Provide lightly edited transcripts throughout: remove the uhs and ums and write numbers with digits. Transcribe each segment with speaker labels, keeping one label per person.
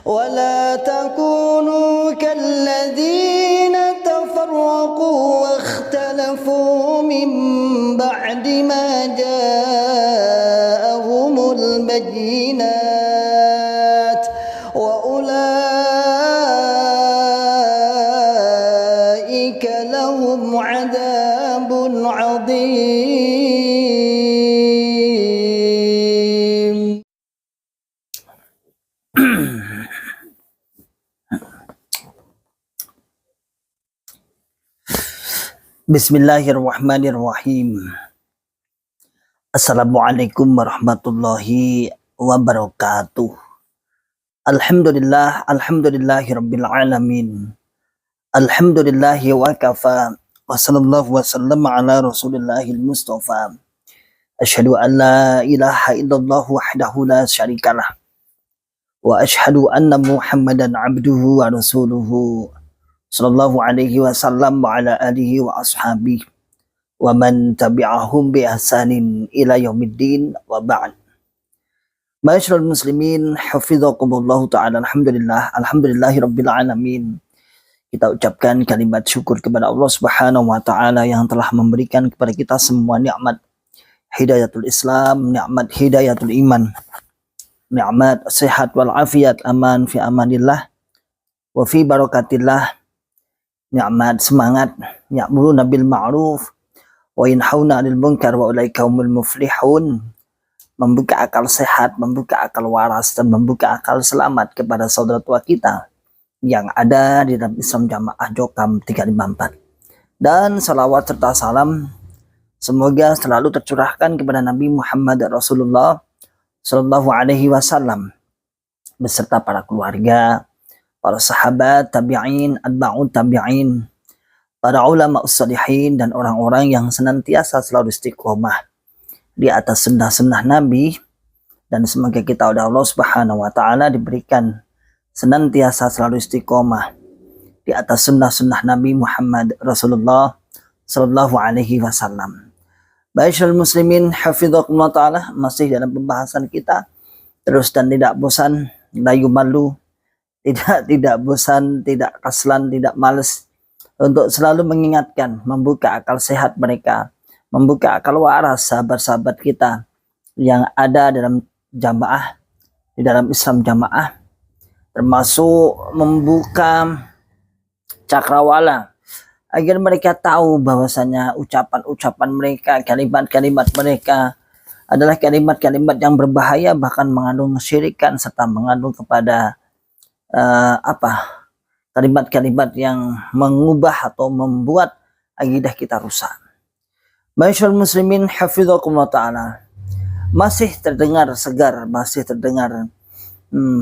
Speaker 1: ولا تكونوا كالذين تفرقوا واختلفوا من بعد ما جاءهم البينات وأولئك لهم عذاب عظيم.
Speaker 2: Bismillahirrahmanirrahim. Assalamualaikum warahmatullahi wabarakatuh. Alhamdulillahi rabbil alamin. Alhamdulillahi wa kafa. Wa sallallahu wa sallam ala rasulillahil mustafa. Asyhadu an la ilaha illallah wahdahu la syarikalah. Wa asyhadu anna Muhammadan abduhu wa rasuluhu. Sallallahu alaihi wasallam wa ala alihi wa ashabihi wa man tabi'ahum bi ihsanin ila yaumiddin wa ba'd. Ma'asyiral muslimin, hafizakumullah ta'ala. Alhamdulillahi rabbil alamin. Kita ucapkan kalimat syukur kepada Allah Subhanahu wa taala yang telah memberikan kepada kita semua nikmat hidayatul Islam, nikmat hidayatul iman, nikmat sehat wal afiat, aman fi amanillah wa fi barakatillah, nikmat semangat, ya'muruna bil ma'ruf wa yanhauna 'anil munkar wa ulaika humul muflihun. Membuka akal sehat, membuka akal waras, dan membuka akal selamat kepada saudara tua kita yang ada di dalam Islam Jamaah Jokam 354. Dan salawat serta salam semoga selalu tercurahkan kepada Nabi Muhammad Rasulullah Sallallahu Alaihi Wasallam beserta para keluarga, para sahabat, tabi'in, atba'ut tabi'in, para ulama ussalihin, dan orang-orang yang senantiasa selalu istiqomah di atas sunnah-sunnah Nabi. Dan semoga kita oleh Allah Subhanahu wa taala diberikan senantiasa selalu istiqomah di atas sunnah-sunnah Nabi Muhammad Rasulullah Sallallahu Alaihi Wasallam. Ma'asyiral muslimin, hafizakumullah ta'ala, masih dalam pembahasan kita terus dan tidak bosan, la yumallu, tidak bosan, tidak kaslan, tidak males, untuk selalu mengingatkan, membuka akal sehat mereka, membuka akal waras sahabat-sahabat kita yang ada dalam jamaah, di dalam Islam jamaah, termasuk membuka cakrawala agar mereka tahu bahwasanya ucapan-ucapan mereka, kalimat-kalimat mereka adalah kalimat-kalimat yang berbahaya, bahkan mengandung kesyirikan serta mengandung kepada kalimat-kalimat yang mengubah atau membuat akidah kita rusak. Ma'asyiral muslimin, hafizakumullah ta'ala, masih terdengar segar, masih terdengar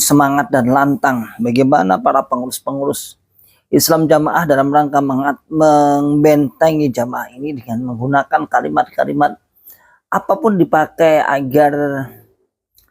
Speaker 2: semangat dan lantang bagaimana para pengurus-pengurus Islam Jamaah dalam rangka membentengi jamaah ini dengan menggunakan kalimat-kalimat apapun dipakai agar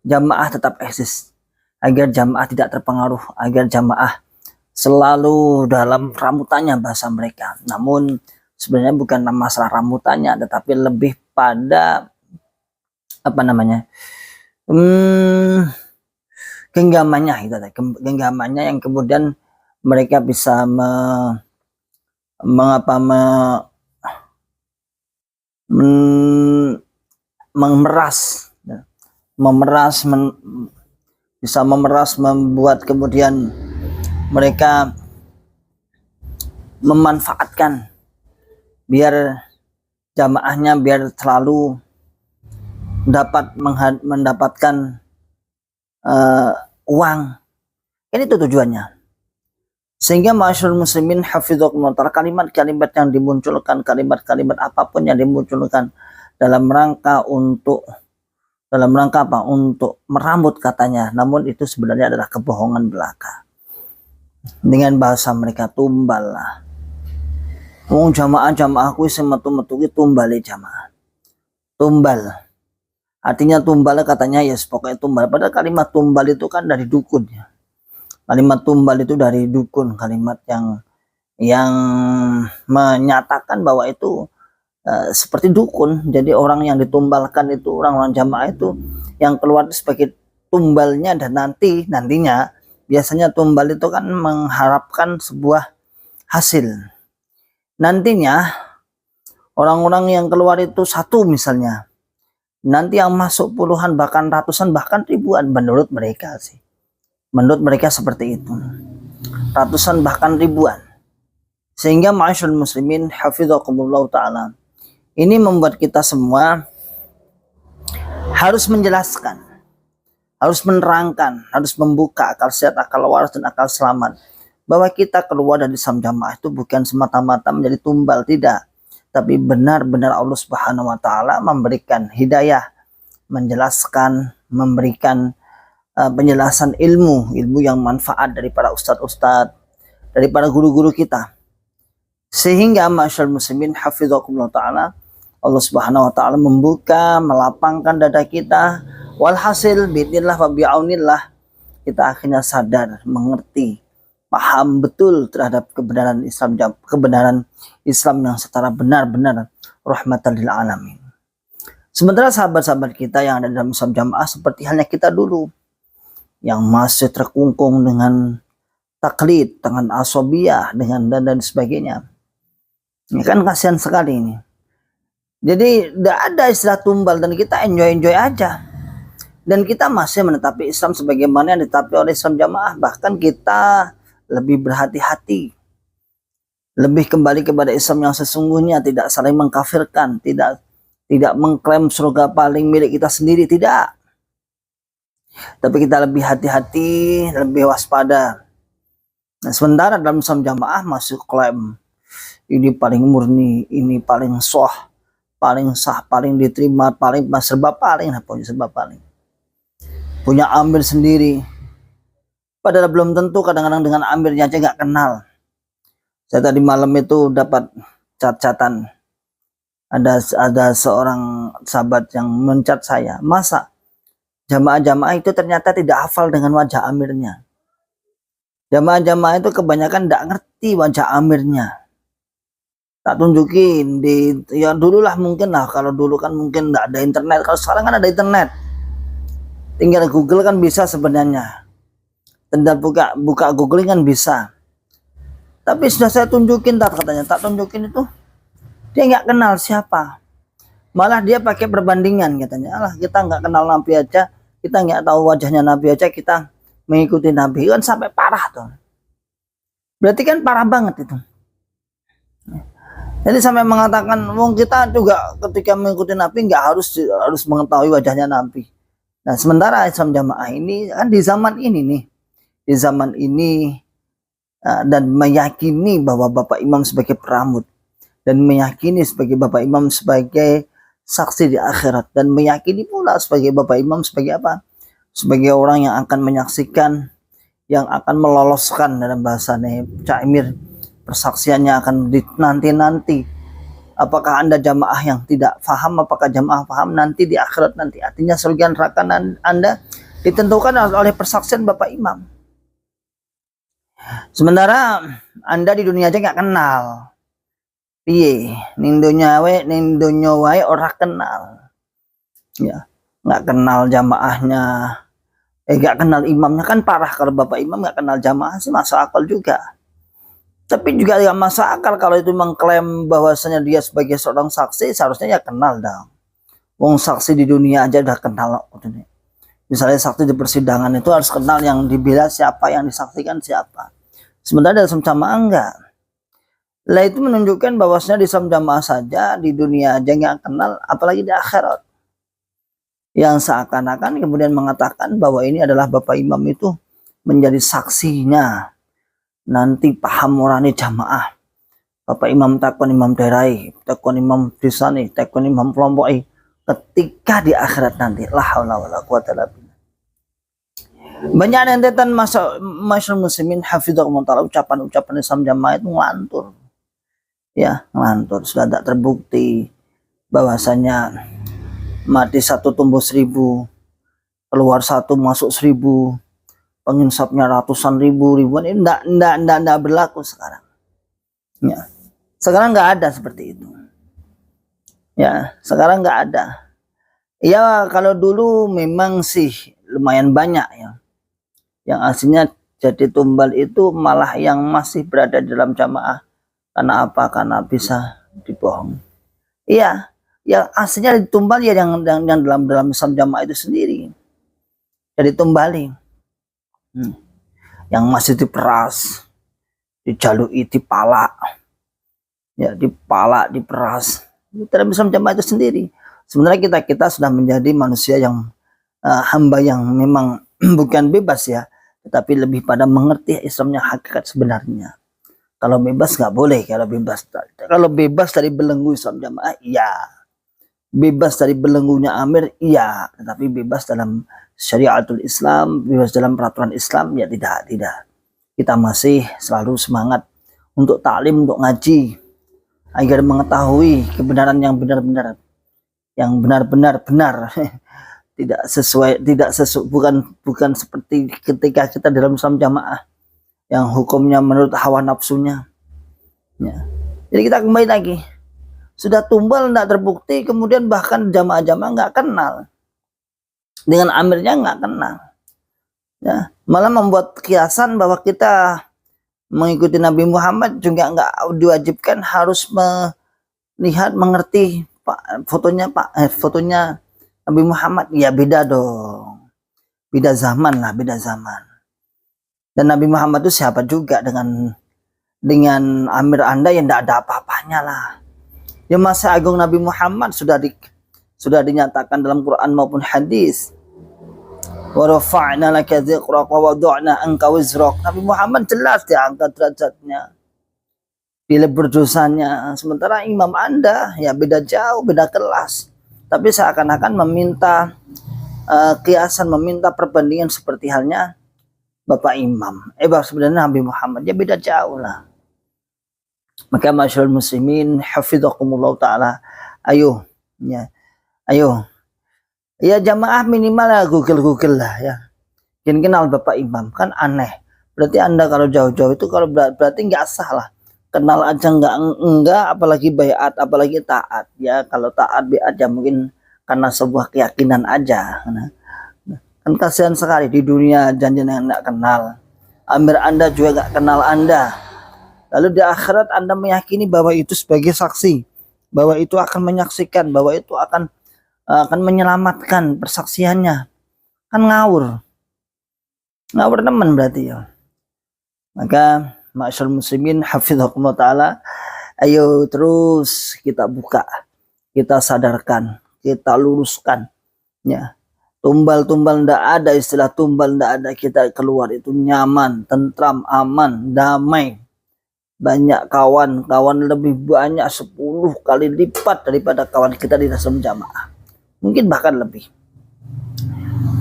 Speaker 2: jamaah tetap eksis, agar jamaah tidak terpengaruh, agar jamaah selalu dalam ramutannya bahasa mereka. Namun sebenarnya bukan masalah ramutannya, tetapi lebih pada genggamannya, gitu, genggamannya yang kemudian mereka bisa bisa memeras, membuat kemudian mereka memanfaatkan biar jamaahnya biar selalu dapat mendapatkan uang. Ini tuh tujuannya. Sehingga ma'asyiral muslimin, hafizakumullah ta'ala, kalimat-kalimat yang dimunculkan, kalimat-kalimat apapun yang dimunculkan dalam rangka apa? Untuk merambut katanya, namun itu sebenarnya adalah kebohongan belaka. Dengan bahasa mereka tumbal lah. Jamaah-jamaahku metu-metu tumbal jamaah. Tumbal. Artinya tumbal katanya ya pokoknya tumbal. Padahal kalimat tumbal itu kan dari dukun ya. Kalimat tumbal itu dari dukun, kalimat yang menyatakan bahwa itu seperti dukun. Jadi orang yang ditumbalkan itu, orang-orang jamaah itu yang keluar sebagai tumbalnya, dan nantinya biasanya tumbal itu kan mengharapkan sebuah hasil. Nantinya orang-orang yang keluar itu satu misalnya, nanti yang masuk puluhan bahkan ratusan bahkan ribuan menurut mereka sih. Menurut mereka seperti itu. Ratusan bahkan ribuan. Sehingga ma'asyiral muslimin hafizakumullah taala. Ini membuat kita semua harus menjelaskan, harus menerangkan, harus membuka akal sehat, akal waras dan akal selamat bahwa kita keluar dari Islam Jamaah itu bukan semata-mata menjadi tumbal, tidak, tapi benar-benar Allah Subhanahu wa taala memberikan hidayah, menjelaskan, memberikan penjelasan ilmu yang manfaat dari para ustadz-ustadz, dari para guru-guru kita. Sehingga ma'asyiral muslimin hafizakumullah taala, Allah Subhanahu wa taala membuka, melapangkan dada kita. Walhasil bi'idznillah wa bi'aunillah kita akhirnya sadar, mengerti, paham betul terhadap kebenaran Islam yang secara benar-benar rahmatan lil alamin. Sementara sahabat-sahabat kita yang ada dalam Islam Jamaah seperti halnya kita dulu, yang masih terkungkung dengan taklid, dengan asobiyah, dengan dan sebagainya. Ini kan kasihan sekali ini. Jadi tidak ada istilah tumbal dan kita enjoy aja. Dan kita masih menetapi Islam sebagaimana yang ditetapi oleh Islam Jamaah. Bahkan kita lebih berhati-hati, lebih kembali kepada Islam yang sesungguhnya, tidak saling mengkafirkan, tidak mengklaim surga paling milik kita sendiri, tidak. Tapi kita lebih hati-hati, lebih waspada. Nah, sementara dalam Islam Jamaah masih klaim ini paling murni, ini paling paling sah, paling diterima, paling serba paling, punya amir sendiri. Padahal belum tentu, kadang-kadang dengan amirnya aja nggak kenal. Saya tadi malam itu dapat cat-catan, ada seorang sahabat yang mencat saya, masa jamaah-jamaah itu ternyata tidak hafal dengan wajah amirnya. Jamaah-jamaah itu kebanyakan tidak ngerti wajah amirnya. Tak tunjukin ya dulu lah, mungkin lah, kalau dulu kan mungkin tidak ada internet, kalau sekarang kan ada internet, tinggal Google kan bisa sebenarnya, tinggal buka googling kan bisa. Tapi sudah saya tunjukin, katanya tak tunjukin itu dia nggak kenal siapa, malah dia pakai perbandingan katanya. Alah, kita nggak kenal Nabi aja, kita nggak tahu wajahnya Nabi aja, kita mengikuti Nabi, kan sampai parah tuh. Berarti kan parah banget itu. Jadi sampai mengatakan, kita juga ketika mengikuti Nabi nggak harus mengetahui wajahnya Nabi. Nah, sementara Islam Jamaah ini kan di zaman ini dan meyakini bahwa Bapak Imam sebagai peramut, dan meyakini sebagai Bapak Imam sebagai saksi di akhirat, dan meyakini pula sebagai Bapak Imam sebagai apa? Sebagai orang yang akan menyaksikan, yang akan meloloskan, dalam bahasa Cak Emir, persaksiannya akan nanti. Apakah Anda jamaah yang tidak paham, apakah jamaah paham nanti di akhirat nanti? Artinya surga neraka Anda ditentukan oleh persaksian Bapak Imam. Sementara Anda di dunia aja nggak kenal. Piye, nindonya wae ora kenal. Ya, nggak kenal jamaahnya, nggak kenal imamnya, kan parah. Kalau Bapak Imam nggak kenal jamaah sih masuk akal juga. Tapi juga nggak masuk akal kalau itu mengklaim bahwasanya dia sebagai seorang saksi, seharusnya ya kenal dong. Wong saksi di dunia aja udah kenal. Misalnya saksi di persidangan itu harus kenal yang dibela siapa, yang disaksikan siapa. Sementara dalam jamaah enggak. Lah itu menunjukkan bahwasanya di Islam Jamaah saja di dunia aja nggak kenal, apalagi di akhirat. Yang seakan-akan kemudian mengatakan bahwa ini adalah Bapak Imam itu menjadi saksinya nanti paham orane jamaah. Bapak Imam takon imam darai, takon imam desa nih, takon imam kelompok ketika di akhirat nanti. La haula wala quwata illa billah. Banyak rentetan masyarakat muslimin hafizahumullah taala, ucapan Islam Jamaah itu ngelantur. Ya, ngelantur. Sudah tak terbukti bahwasanya mati 1 tumbuh 1000, keluar 1 masuk 1000, penginsapnya ratusan ribuan. Ini enggak berlaku sekarang. Ya. Sekarang nggak ada seperti itu. Ya, sekarang nggak ada. Ya, kalau dulu memang sih lumayan banyak ya. Yang aslinya Jadi tumbal itu malah yang masih berada di dalam jamaah. Karena apa? Karena bisa dibohong. Iya, yang aslinya ditumbal ya yang dalam Islam jamaah itu sendiri. Jadi tumbali. Yang masih diperas, dijalui, dipala. Ya, dipala, diperas. Dalam Islam jamaah itu sendiri. Sebenarnya kita sudah menjadi manusia yang hamba yang memang bukan bebas ya, tetapi lebih pada mengerti Islamnya hakikat sebenarnya. Kalau bebas nggak boleh, kalau bebas dari belenggu Islam jamaah, iya. Bebas dari belenggunya Amir, iya. Tetapi bebas dalam syariatul Islam, bebas dalam peraturan Islam, ya tidak. Kita masih selalu semangat untuk taklim, untuk ngaji, agar mengetahui kebenaran yang benar-benar, benar. Bukan seperti ketika kita dalam Islam jamaah yang hukumnya menurut hawa nafsunya ya. Jadi kita kembali lagi, sudah tumbal tidak terbukti, kemudian bahkan jamaah-jamaah nggak kenal dengan amirnya, nggak kenal ya, malah membuat kiasan bahwa kita mengikuti Nabi Muhammad juga nggak diwajibkan harus melihat mengerti fotonya Nabi Muhammad. Ya beda dong, beda zaman. Dan Nabi Muhammad itu siapa juga dengan amir Anda yang tidak ada apa-apanya lah. Ya masa agung Nabi Muhammad sudah dinyatakan dalam Quran maupun hadis. Wa rafa'na laka dzikrak wa wada'na anka wizrak. Nabi Muhammad jelas diangkat derajatnya, dilebur dosanya. Sementara imam Anda ya beda jauh, beda kelas. Tapi seakan-akan meminta kiasan, meminta perbandingan seperti halnya Bapak Imam. Sebenarnya Nabi Muhammad ya beda jauh lah. Maka masyaallah muslimin hafizakumullah taala, ayo ya jamaah minimal ya Google lah ya, jangan kenal Bapak Imam, kan aneh. Berarti Anda kalau jauh-jauh itu kalau berarti nggak sah lah, kenal aja enggak, apalagi bayat, apalagi taat ya. Kalau taat bayat ya mungkin karena sebuah keyakinan aja. Kan kasihan sekali di dunia janjian yang nggak kenal, amir Anda juga nggak kenal Anda, lalu di akhirat Anda meyakini bahwa itu sebagai saksi, bahwa itu akan menyaksikan, bahwa itu akan menyelamatkan persaksiannya. Kan ngawur teman berarti ya. Maka ma'asyarul muslimin hafizakumullah taala, ayo terus kita buka, kita sadarkan, kita luruskan ya. Tumbal ndak ada, istilah tumbal ndak ada. Kita keluar itu nyaman, tentram, aman, damai. Banyak kawan lebih banyak 10 kali lipat daripada kawan kita di dalam jamaah. Mungkin bahkan lebih.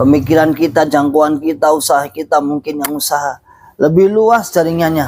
Speaker 2: Pemikiran kita, jangkauan kita, usaha kita mungkin yang usaha lebih luas jaringannya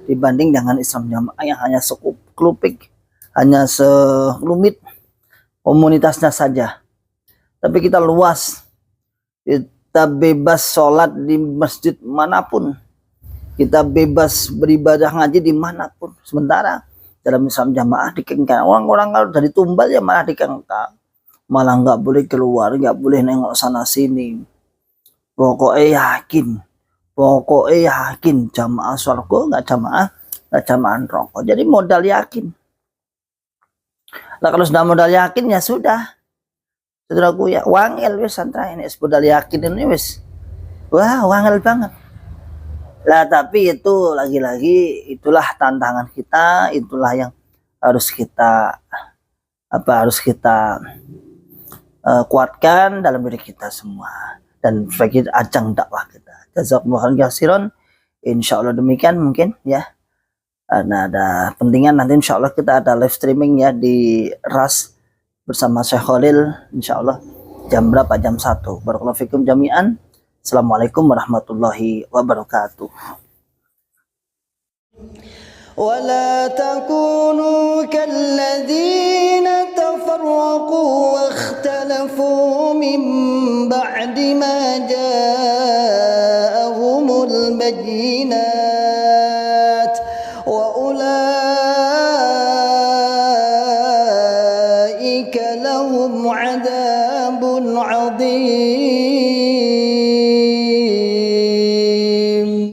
Speaker 2: dibanding dengan Islam jamaah yang hanya sekelupik, hanya sekelumit komunitasnya saja. Tapi kita luas, kita bebas sholat di masjid manapun, kita bebas beribadah ngaji dimanapun. Sementara dalam Islam jamaah dikengkang, orang-orang kalau dari tumbal ya malah dikengkang, malah nggak boleh keluar, nggak boleh nengok sana sini. Pokoknya yakin jamaah surga, nggak jamaah rokok. Jadi modal yakin. Nah kalau sudah modal yakin ya sudah. Saudaraku ya, wangel wis santai ini modal yakin ini wis. Wah, wangel banget. Lah tapi itu lagi-lagi itulah tantangan kita, itulah yang harus kita kuatkan dalam diri kita semua dan sebagai ajang dakwah kita. Jazakumullah khairan. Insyaallah demikian mungkin ya. Nah, ada pentingan nanti insyaallah kita ada live streaming ya di RAS bersama Syekh Khalil, insyaallah jam berapa? Jam 1. Barakallahu fikum jami'an. Assalamualaikum warahmatullahi wabarakatuh.
Speaker 1: ولا تكونوا كالذين تفرقوا واختلفوا من بعد ما جاءهم البينات